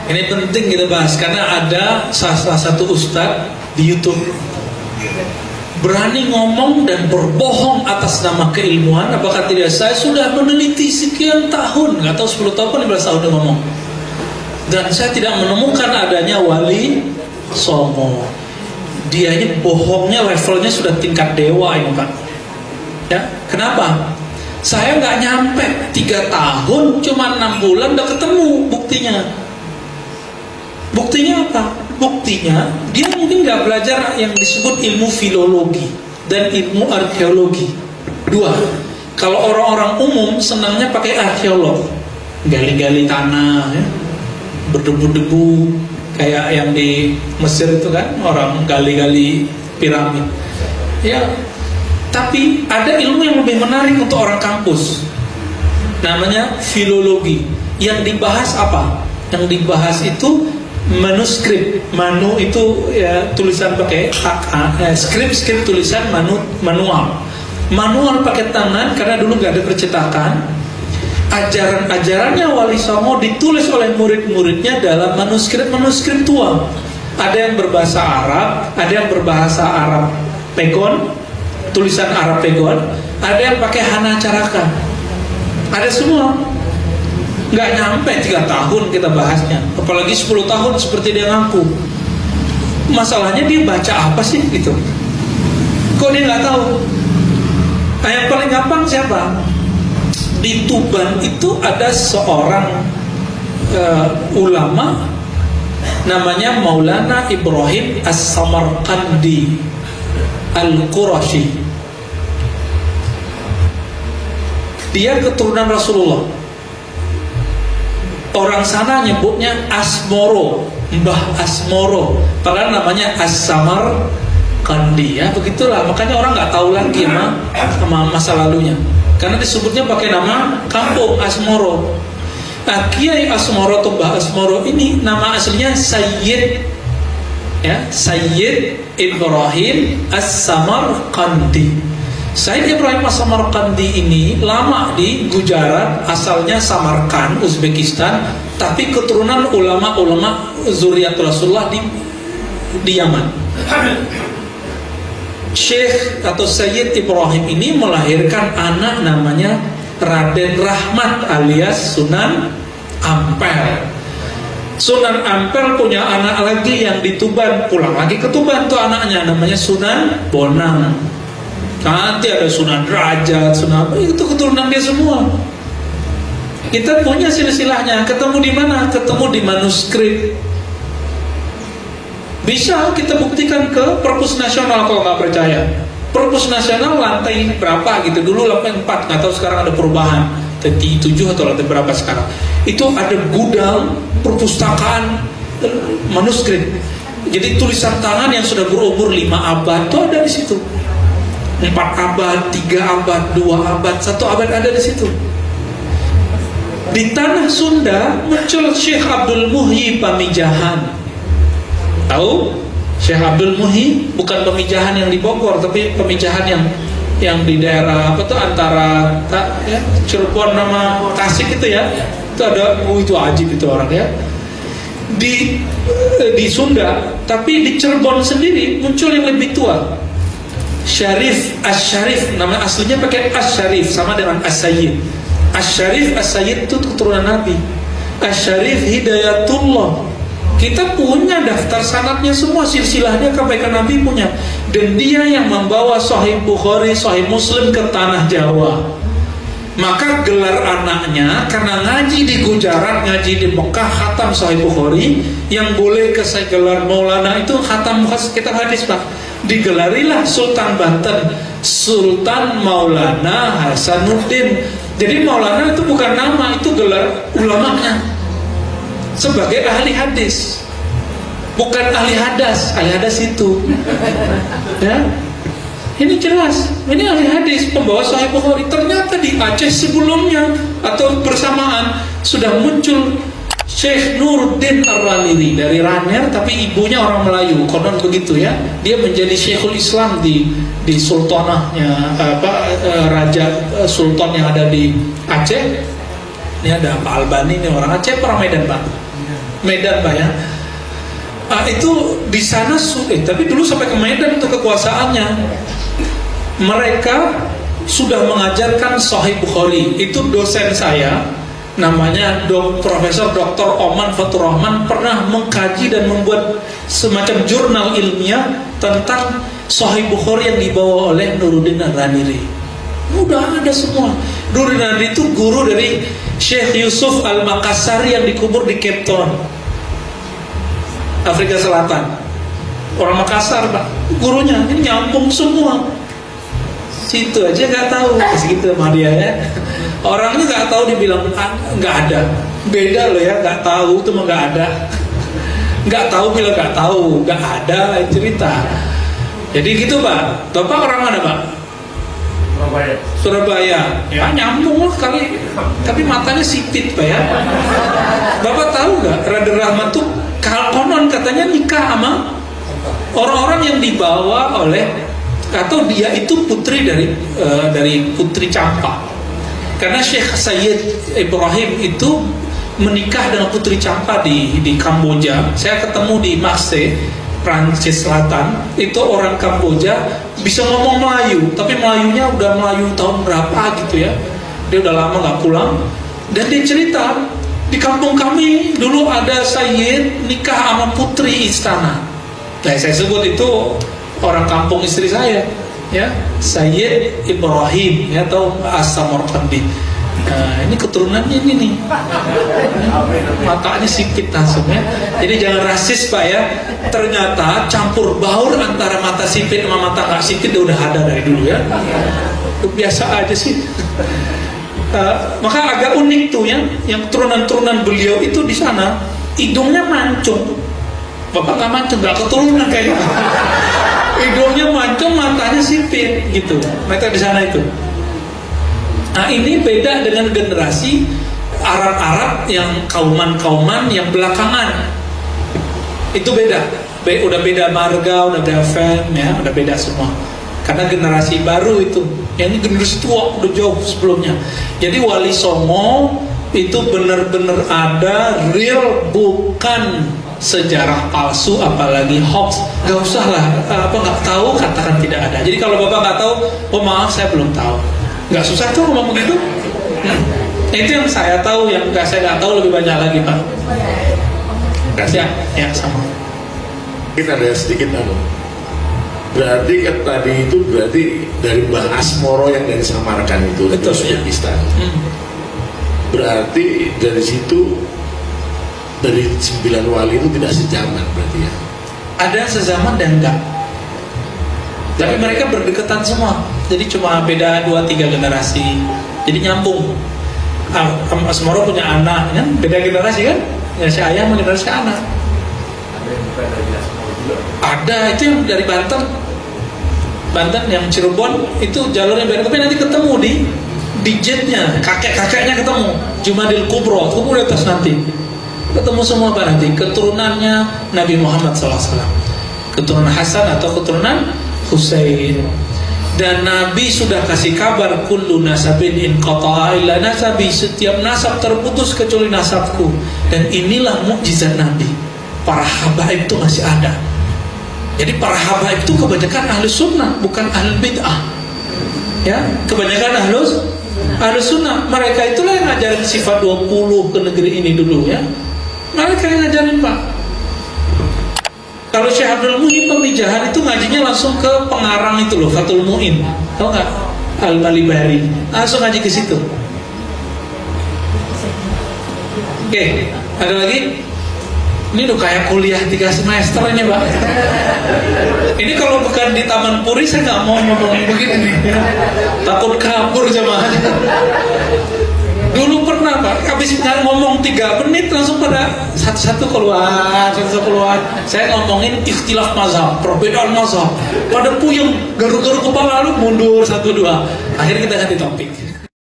Ini penting kita bahas karena ada salah satu ustadz di YouTube berani ngomong dan berbohong atas nama keilmuan. Apakah tidak? Saya sudah meneliti sekian tahun, nggak tahu 10 tahun 15 tahun dia ngomong, dan saya tidak menemukan adanya Wali Songo. Dia ini bohongnya levelnya sudah tingkat dewa ini Pak. Ya, kenapa? Saya nggak nyampe 3 tahun, cuma 6 bulan udah ketemu buktinya. Buktinya apa? Buktinya dia mungkin nggak belajar yang disebut ilmu filologi dan ilmu arkeologi. Dua. Kalau orang-orang umum senangnya pakai arkeolog, gali-gali tanah, ya, berdebu-debu kayak yang di Mesir itu kan, orang gali-gali piramid. Ya, tapi ada ilmu yang lebih menarik untuk orang kampus, namanya filologi. Yang dibahas apa? Yang dibahas itu manuskrip. Manu itu ya tulisan pakai skrip tulisan manual pakai tangan, karena dulu nggak ada percetakan. Ajaran-ajarannya Wali Songo ditulis oleh murid-muridnya dalam manuskrip tua. Ada yang berbahasa Arab, ada yang berbahasa Arab Pegon, tulisan Arab Pegon, ada yang pakai Hana Caraka, ada semua. Nggak nyampe 3 tahun kita bahasnya, apalagi 10 tahun seperti dia ngaku. Masalahnya dia baca apa sih gitu? Kok dia nggak tahu? Yang paling gampang siapa? Di Tuban itu ada seorang ulama namanya Maulana Ibrahim As-Samarqandi Al-Qurashi. Dia keturunan Rasulullah. Orang sana nyebutnya Asmoro, Mbah Asmoro, padahal namanya As-Samarqandi, ya begitulah. Makanya orang nggak tahu lagi sama masa lalunya, karena disebutnya pakai nama kampung Asmoro. Nah, Kiai Asmoro atau Mbah Asmoro ini nama aslinya Sayyid, ya, Sayyid Ibrahim As-Samarqandi. Sayyid Ibrahim As-Samarqandi ini lama di Gujarat, asalnya Samarkand, Uzbekistan, tapi keturunan ulama-ulama Zuriatul Rasulullah di Yaman. Syekh atau Sayyid Ibrahim ini melahirkan anak namanya Raden Rahmat alias Sunan Ampel. Sunan Ampel punya anak lagi yang di Tuban, pulang lagi ke Tuban tuh anaknya, namanya Sunan Bonang. Nanti ada Sunan Derajat, Sunan, itu keturunan dia semua. Kita punya silsilahnya. Ketemu di mana? Ketemu di manuskrip. Bisa kita buktikan ke Perpus Nasional kalau nggak percaya. Perpus Nasional lantai berapa gitu? Dulu lantai 4, nggak tahu sekarang ada perubahan. Lantai 7 atau lantai berapa sekarang? Itu ada gudang perpustakaan manuskrip. Jadi tulisan tangan yang sudah berumur 5 abad itu ada di situ. 4 abad, 3 abad, 2 abad, 1 abad ada di situ. Di tanah Sunda muncul Syekh Abdul Muhyi Pamijahan. Tahu? Syekh Abdul Muhyi bukan Pamijahan yang di Bogor, tapi Pamijahan yang di daerah apa tuh antara ya, Cirebon sama Tasik itu ya. Itu ada, itu ajib itu orang ya. Di Sunda, tapi di Cirebon sendiri muncul yang lebih tua. Syarif As-Syarif, nama aslinya pakai As-Syarif, sama dengan As-Sayyid. As-Syarif As-Sayyid itu keturunan Nabi. As-Syarif Hidayatullah. Kita punya daftar sanadnya semua, silsilahnya sampai ke Nabi punya. Dan dia yang membawa Sahih Bukhari, Sahih Muslim ke tanah Jawa. Maka gelar anaknya, karena ngaji di Gujarat, ngaji di Mekah, khatam Sahih Bukhari. Yang boleh ke gelar Maulana itu khatam kitab hadis Pak. Digelarilah Sultan Banten, Sultan Maulana Hasanuddin. Jadi Maulana itu bukan nama, itu gelar ulamanya sebagai ahli hadis, bukan ahli hadas. Ahli hadas itu ya, ini jelas, ini ahli hadis, pembawa Sahih Bukhari. Ternyata di Aceh sebelumnya atau bersamaan sudah muncul Syekh Nuruddin Ar-Raniri dari Raner, tapi ibunya orang Melayu, konon begitu ya. Dia menjadi Syekhul Islam di sultanahnya raja sultan yang ada di Aceh. Ini ada Pak Albani, ini orang Aceh, orang Medan Pak. Medan Pak ya. Itu di sana tapi dulu sampai ke Medan untuk kekuasaannya. Mereka sudah mengajarkan Sahih Bukhari. Itu dosen saya, namanya Profesor Dr. Oman Fatur Rahman, pernah mengkaji dan membuat semacam jurnal ilmiah tentang Sahih Bukhari yang dibawa oleh Nuruddin Al-Ghaniri. Udah ada semua. Nuruddin Al-Ghaniri itu guru dari Syekh Yusuf Al-Makassari yang dikubur di Cape Town, Afrika Selatan. Orang Makassar Pak, gurunya ini nyambung semua. Situ aja nggak tahu, segitu sama dia ya. Orangnya nggak tahu, dibilang nggak ada. Beda loh ya, nggak tahu itu mah nggak ada. Nggak tahu bilang nggak tahu, nggak ada cerita. Jadi gitu Pak. Bapak orang mana Pak? Surabaya. Surabaya. Ya nyambung lah kali. Tapi matanya sipit Pak ya. Bapak tahu nggak? Raden Rahmat tuh konon katanya nikah sama orang-orang yang dibawa oleh, atau dia itu putri dari Putri Campak. Karena Syekh Sayyid Ibrahim itu menikah dengan Putri Campak di Kamboja. Saya ketemu di Marseille, Prancis Selatan. Itu orang Kamboja, bisa ngomong Melayu, tapi Melayunya udah Melayu tahun berapa gitu ya. Dia udah lama gak pulang. Dan dia cerita, di kampung kami dulu ada Sayyid nikah sama putri istana. Nah saya sebut itu orang kampung istri saya, ya, Sayyid Ibrahim, ya, atau As-Samarqandi. Nah, ini keturunannya ini nih, matanya sipit langsung ya. Jadi jangan rasis Pak ya. Ternyata campur baur antara mata sipit sama mata nggak sipit udah ada dari dulu ya. Biasa aja sih. Maka agak unik tuh ya, yang turunan-turunan beliau itu di sana hidungnya mancung. Bapak nggak mancung, nggak keturunan kayaknya. Hidungnya mancung, matanya sipit gitu. Mereka di sana itu. Nah ini beda dengan generasi Arab-Arab yang kauman-kauman yang belakangan. Itu beda. Udah beda marga, udah beda fam ya, udah beda semua. Karena generasi baru itu. Yang ini generasi tua, udah jauh sebelumnya. Jadi Wali Songo itu benar-benar ada, real, bukan sejarah palsu, apalagi hoax. Gak usah lah, nggak tahu katakan tidak ada. Jadi kalau Bapak nggak tahu, oh maaf saya belum tahu. Nggak susah tuh ngomong begitu. Itu yang saya tahu, yang saya nggak tahu lebih banyak lagi Pak. Ya sama. Kita ada sedikit berarti kan tadi itu berarti dari Mbah Asmoro yang dari Samarkand itu, betul ya. Berarti dari situ, dari 9 wali itu tidak sejaman berarti ya? Ada sezaman dan enggak. Tapi mereka berdekatan semua. Jadi cuma beda 2-3 generasi. Jadi nyambung. Asmoro punya anak kan, beda generasi kan? Generasi ayah sama generasi anak. Ada yang bukan dari Asmoro juga? Ada, itu yang dari Banten. Banten yang Cirebon itu jalurnya beda. Tapi nanti ketemu di jetnya, kakek-kakeknya ketemu. Jumadil Kubro, ketemu di atas nanti. Ketemu semua Pak nanti, keturunannya Nabi Muhammad SAW, keturunan Hasan atau keturunan Husain. Dan Nabi sudah kasih kabar, kullu nasabin in qata'a illa nasabi, setiap nasab terputus kecuali nasabku. Dan inilah mukjizat Nabi, para habaib itu masih ada. Jadi para habaib itu kebanyakan ahli sunnah, bukan ahli bid'ah. Ya, kebanyakan ahli sunnah. Mereka itulah yang ngajarin sifat 20 ke negeri ini dulu ya. Mereka yang ngajarin Pak. Kalau Syekh Abdul Muhyi Pemijahan itu ngajinya langsung ke pengarang itu loh, Fathul Mu'in. Tahu nggak? Al-Malibari. Langsung ngaji ke situ. Oke, ada lagi? Ini udah kayak kuliah 3 semester ini Pak. Ini kalau bukan di Taman Puri saya nggak mau ngomong begini nih. Takut kabur jamaahnya. Dulu pernah Pak, habis ngomong 3 menit langsung pada satu-satu keluar. Saya ngomongin ikhtilaf mazhab, perbedaan mazhab. Pada puyeng, garu-garu kepala lalu mundur 1-2. Akhirnya kita ganti topik.